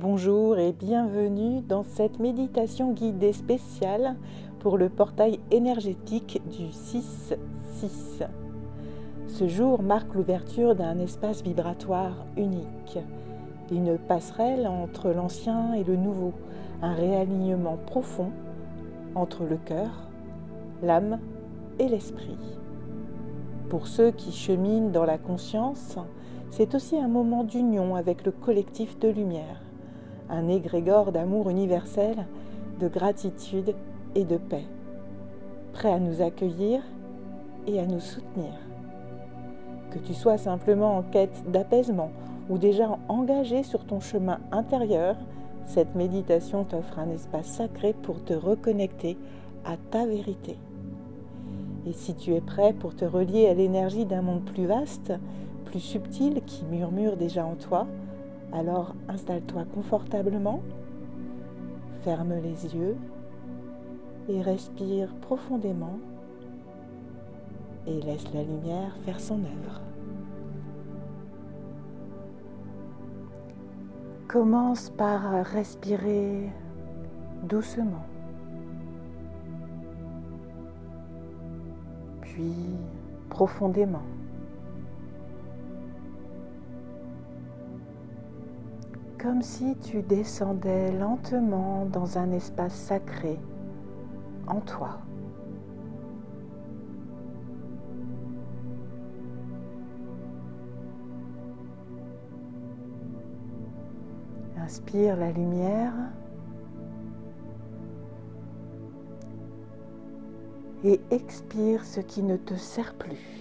Bonjour et bienvenue dans cette méditation guidée spéciale pour le portail énergétique du 6-6. Ce jour marque l'ouverture d'un espace vibratoire unique, une passerelle entre l'ancien et le nouveau, un réalignement profond entre le cœur, l'âme et l'esprit. Pour ceux qui cheminent dans la conscience, c'est aussi un moment d'union avec le collectif de lumière, un égrégore d'amour universel, de gratitude et de paix, prêt à nous accueillir et à nous soutenir. Que tu sois simplement en quête d'apaisement ou déjà engagé sur ton chemin intérieur, cette méditation t'offre un espace sacré pour te reconnecter à ta vérité. Et si tu es prêt pour te relier à l'énergie d'un monde plus vaste, plus subtil qui murmure déjà en toi, alors installe-toi confortablement, ferme les yeux et respire profondément et laisse la lumière faire son œuvre. Commence par respirer doucement, puis profondément. Comme si tu descendais lentement dans un espace sacré en toi. Inspire la lumière et expire ce qui ne te sert plus.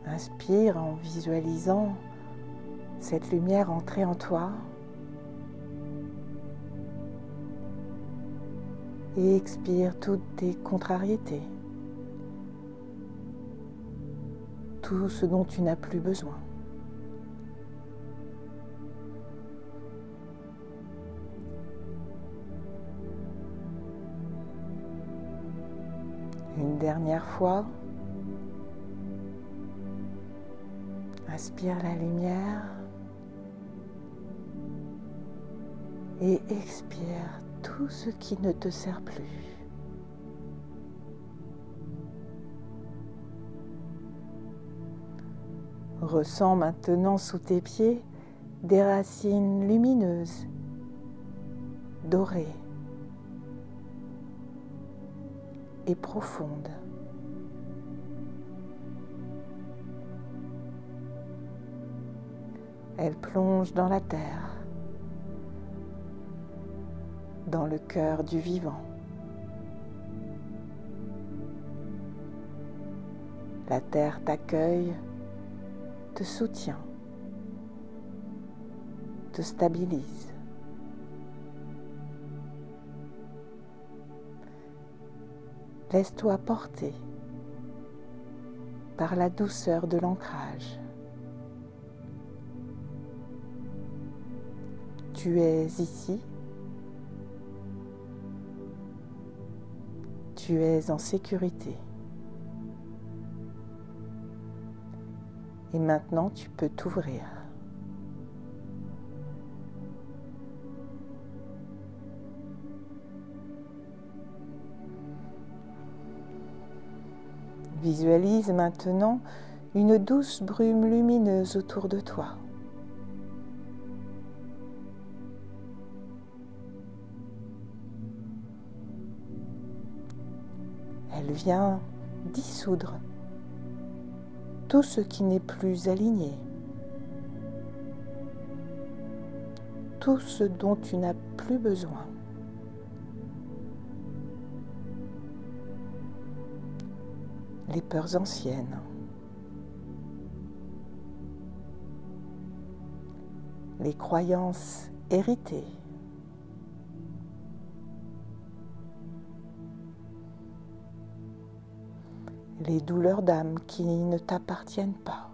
Inspire en visualisant cette lumière entrer en toi et expire toutes tes contrariétés, tout ce dont tu n'as plus besoin. Une dernière fois, inspire la lumière et expire tout ce qui ne te sert plus. Ressens maintenant sous tes pieds des racines lumineuses, dorées et profondes. Elles plongent dans la terre, dans le cœur du vivant. La terre t'accueille, te soutient, te stabilise. Laisse-toi porter par la douceur de l'ancrage. Tu es ici, tu es en sécurité. Et maintenant, tu peux t'ouvrir. Visualise maintenant une douce brume lumineuse autour de toi. Elle vient dissoudre tout ce qui n'est plus aligné, tout ce dont tu n'as plus besoin. Les peurs anciennes, les croyances héritées, les douleurs d'âme qui ne t'appartiennent pas.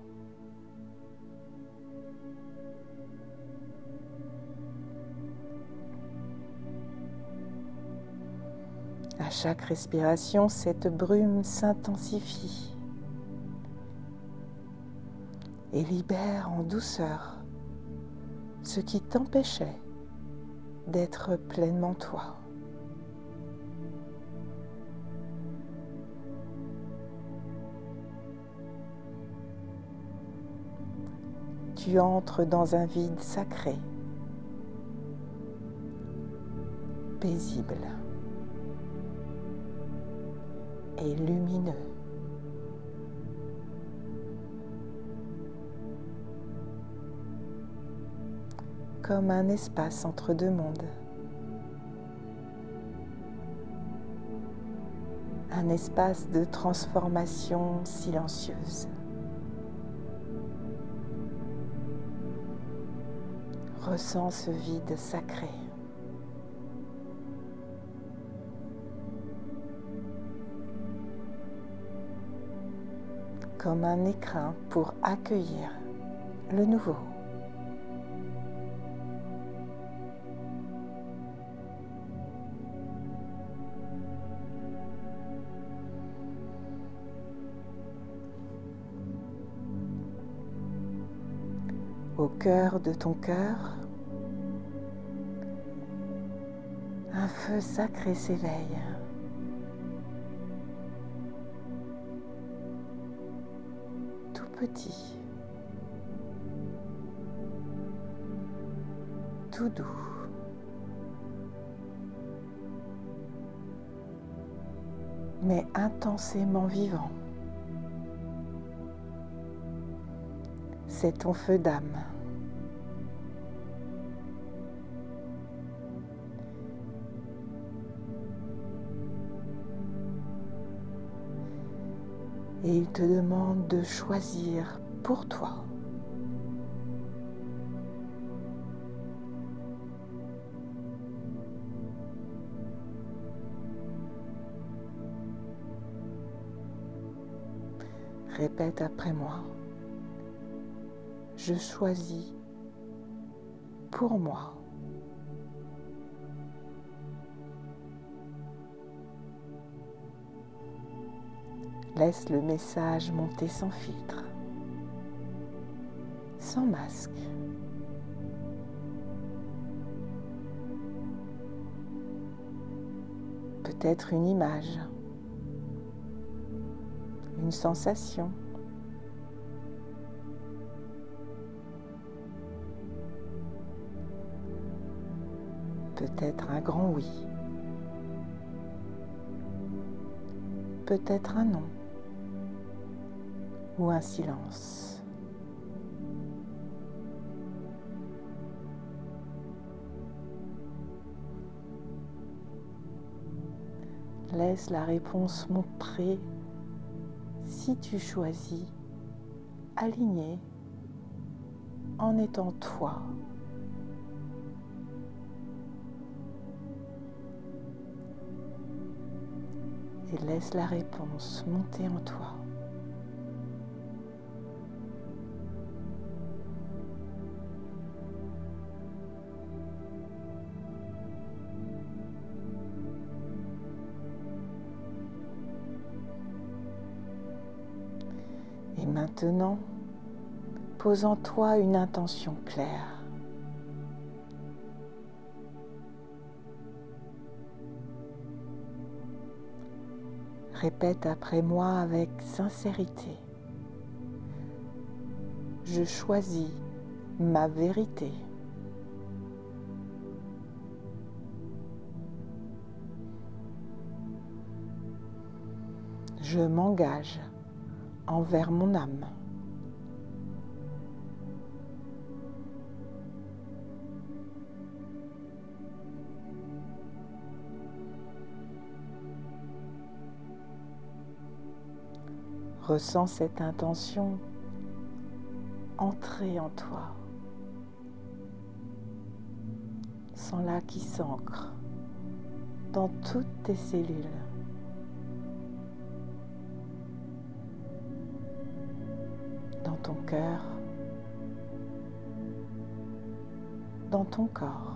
À chaque respiration, cette brume s'intensifie et libère en douceur ce qui t'empêchait d'être pleinement toi. Tu entres dans un vide sacré, paisible et lumineux. Comme un espace entre deux mondes. Un espace de transformation silencieuse. Ressens ce vide sacré. Comme un écrin pour accueillir le nouveau. Au cœur de ton cœur, un feu sacré s'éveille. Tout petit, tout doux. Mais intensément vivant. C'est ton feu d'âme. Et il te demande de choisir pour toi. Répète après moi. Je choisis pour moi. Laisse le message monter sans filtre, sans masque. Peut-être une image, une sensation. Peut-être un grand oui. Peut-être un non. Ou un silence. Laisse la réponse montrer si tu choisis, aligné, en étant toi. Et laisse la réponse monter en toi. Et maintenant, pose en toi une intention claire. Répète après moi avec sincérité. Je choisis ma vérité. Je m'engage envers mon âme. Ressens cette intention entrer en toi. Sens-la qui s'ancre dans toutes tes cellules. Dans ton cœur, dans ton corps.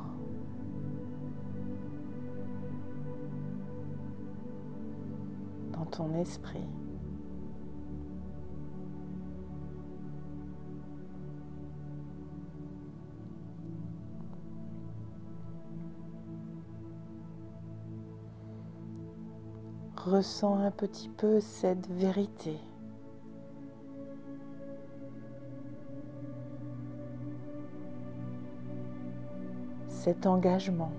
ton esprit. Ressens un petit peu cette vérité. Cet engagement.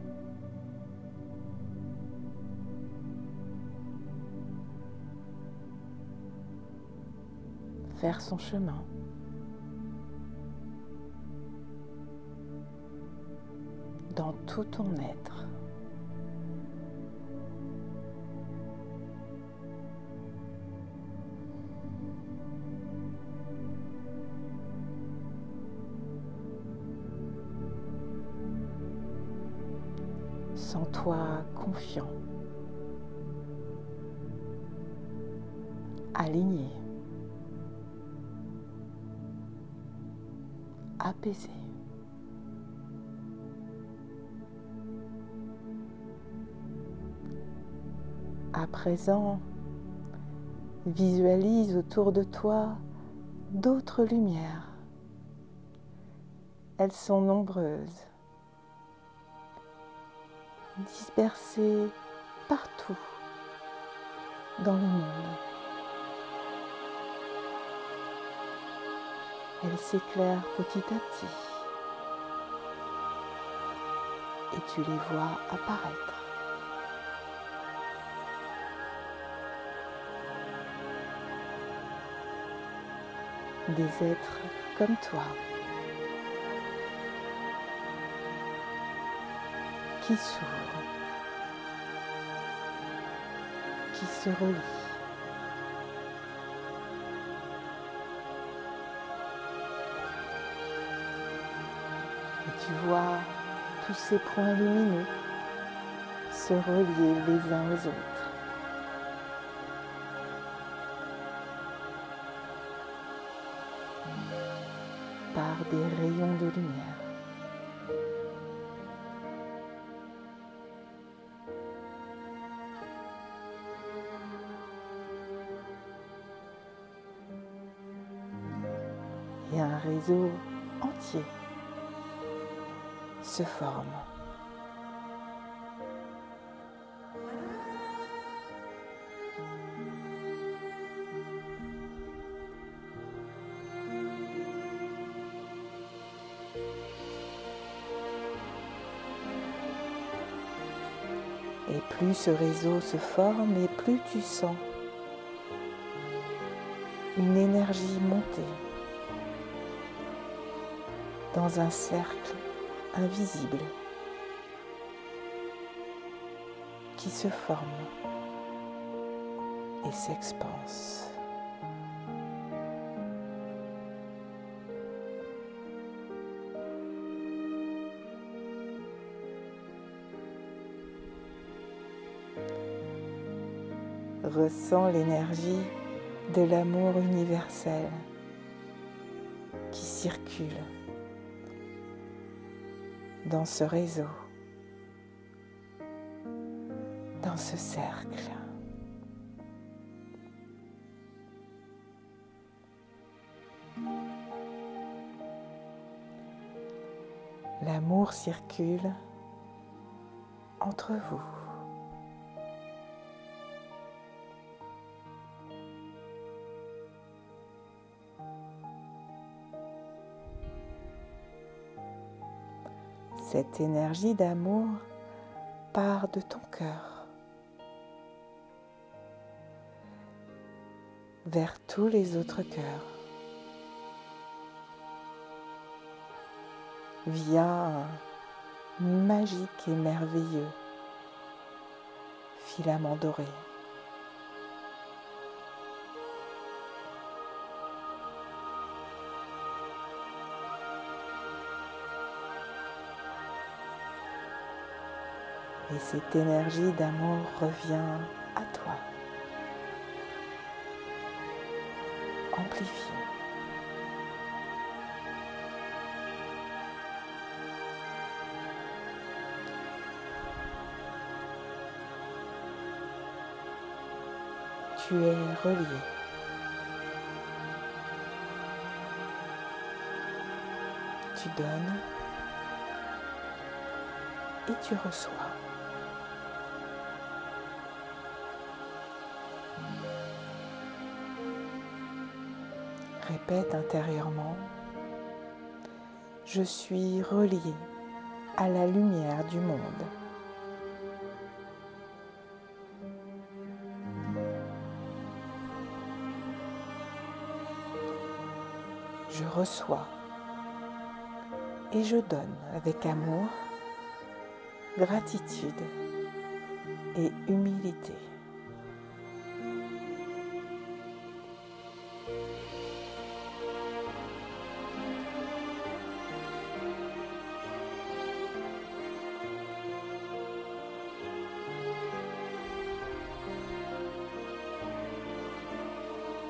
Faire son chemin. Dans tout ton être. Sens-toi confiant, aligné, apaisé. À présent, visualise autour de toi d'autres lumières. Elles sont nombreuses, dispersées partout dans le monde. Elles s'éclairent petit à petit et tu les vois apparaître. Des êtres comme toi qui s'ouvrent, qui se relient. Et tu vois tous ces points lumineux se relier les uns aux autres. Par des rayons de lumière. Et un réseau entier se forme. Et plus ce réseau se forme et plus tu sens une énergie monter dans un cercle invisible qui se forme et s'expanse. Ressens l'énergie de l'amour universel qui circule dans ce réseau, dans ce cercle. L'amour circule entre vous. Cette énergie d'amour part de ton cœur vers tous les autres cœurs, via un magique et merveilleux filament doré. Et cette énergie d'amour revient à toi, amplifiée. Tu es relié. Tu donnes et tu reçois. Répète intérieurement, je suis relié à la lumière du monde. Je reçois et je donne avec amour, gratitude et humilité.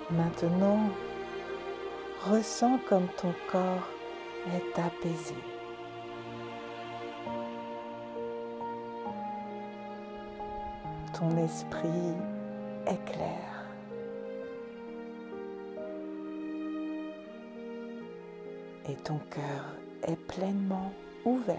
Maintenant, ressens comme ton corps est apaisé. Ton esprit est clair. Et ton cœur est pleinement ouvert.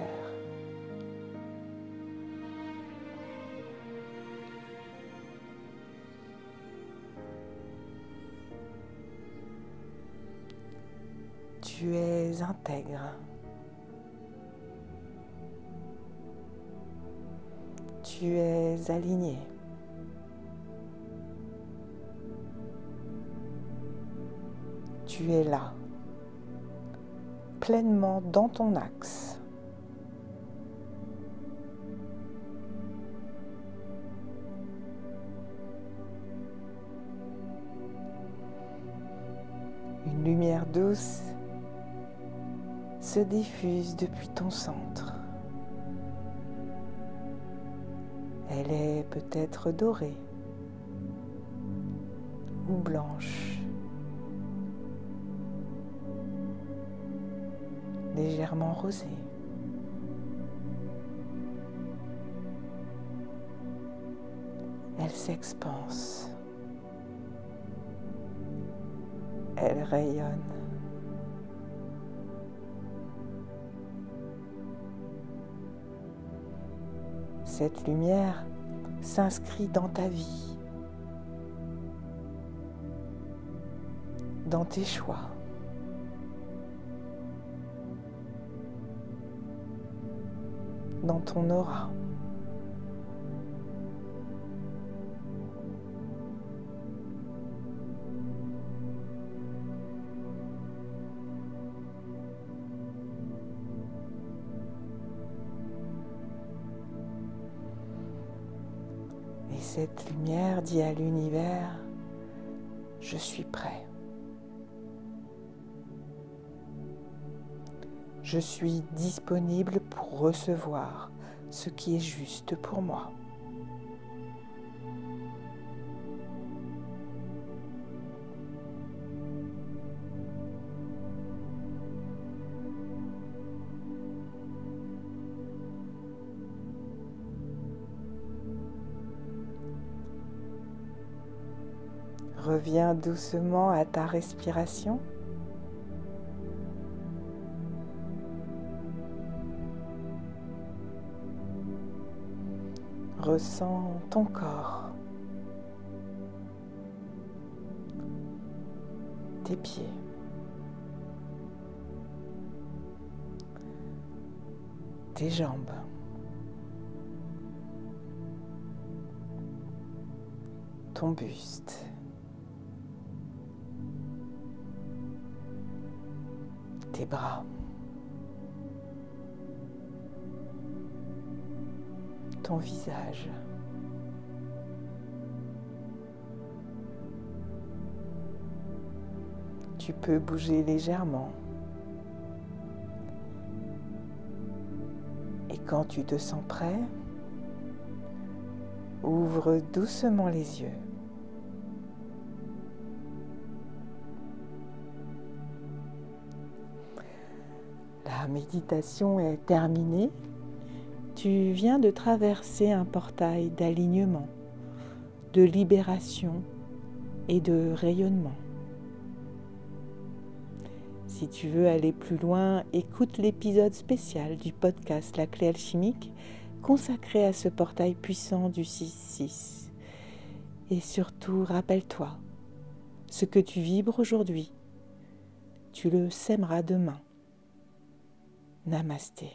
Tu es intègre. Tu es aligné. Tu es là, pleinement dans ton axe. Une lumière douce se diffuse depuis ton centre. Elle est peut-être dorée ou blanche, légèrement rosée. Elle s'expanse. Elle rayonne. Cette lumière s'inscrit dans ta vie, dans tes choix, dans ton aura. Et cette lumière dit à l'univers, je suis prêt. Je suis disponible pour recevoir ce qui est juste pour moi. Reviens doucement à ta respiration. Ressens ton corps, tes pieds, tes jambes, ton buste, tes bras, ton visage, tu peux bouger légèrement et quand tu te sens prêt, ouvre doucement les yeux. La méditation est terminée. Tu viens de traverser un portail d'alignement, de libération et de rayonnement. Si tu veux aller plus loin, écoute l'épisode spécial du podcast La Clé Alchimique consacré à ce portail puissant du 6-6. Et surtout, rappelle-toi, ce que tu vibres aujourd'hui, tu le sèmeras demain. Namasté.